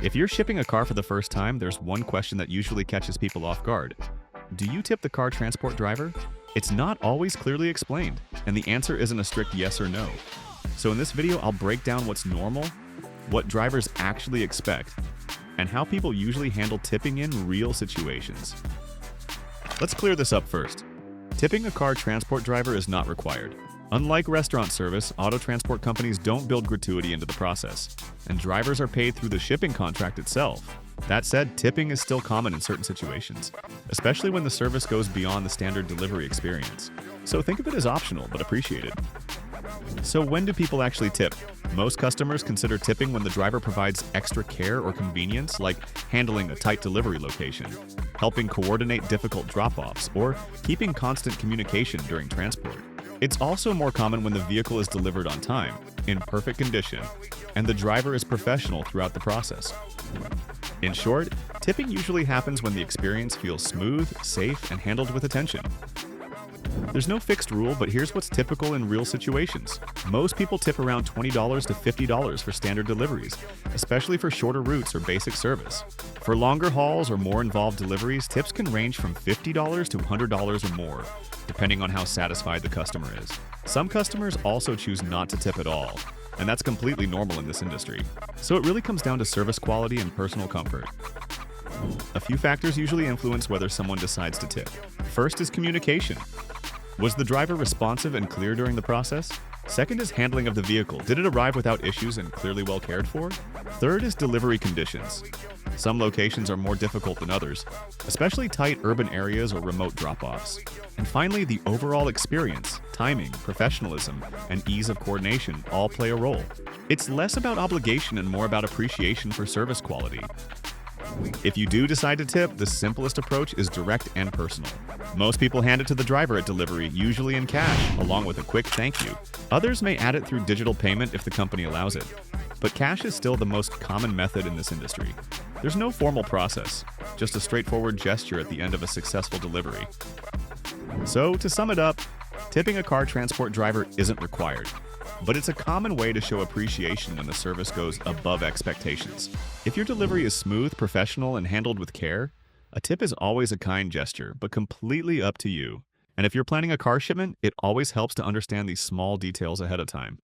If you're shipping a car for the first time, there's one question that usually catches people off guard. Do you tip the car transport driver? It's not always clearly explained, and the answer isn't a strict yes or no. So in this video, I'll break down what's normal, what drivers actually expect, and how people usually handle tipping in real situations. Let's clear this up first. Tipping a car transport driver is not required. Unlike restaurant service, auto transport companies don't build gratuity into the process, and drivers are paid through the shipping contract itself. That said, tipping is still common in certain situations, especially when the service goes beyond the standard delivery experience. So think of it as optional but appreciated. So when do people actually tip? Most customers consider tipping when the driver provides extra care or convenience, like handling a tight delivery location, helping coordinate difficult drop-offs, or keeping constant communication during transport. It's also more common when the vehicle is delivered on time, in perfect condition, and the driver is professional throughout the process. In short, tipping usually happens when the experience feels smooth, safe, and handled with attention. There's no fixed rule, but here's what's typical in real situations. Most people tip around $20 to $50 for standard deliveries, especially for shorter routes or basic service. For longer hauls or more involved deliveries, tips can range from $50 to $100 or more, depending on how satisfied the customer is. Some customers also choose not to tip at all, and that's completely normal in this industry. So it really comes down to service quality and personal comfort. A few factors usually influence whether someone decides to tip. First is communication. Was the driver responsive and clear during the process? Second is handling of the vehicle. Did it arrive without issues and clearly well cared for? Third is delivery conditions. Some locations are more difficult than others, especially tight urban areas or remote drop-offs. And finally, the overall experience, timing, professionalism, and ease of coordination all play a role. It's less about obligation and more about appreciation for service quality. If you do decide to tip, the simplest approach is direct and personal. Most people hand it to the driver at delivery, usually in cash, along with a quick thank you. Others may add it through digital payment if the company allows it. But cash is still the most common method in this industry. There's no formal process, just a straightforward gesture at the end of a successful delivery. So, to sum it up, tipping a car transport driver isn't required, but it's a common way to show appreciation when the service goes above expectations. If your delivery is smooth, professional, and handled with care, a tip is always a kind gesture, but completely up to you. And if you're planning a car shipment, it always helps to understand these small details ahead of time.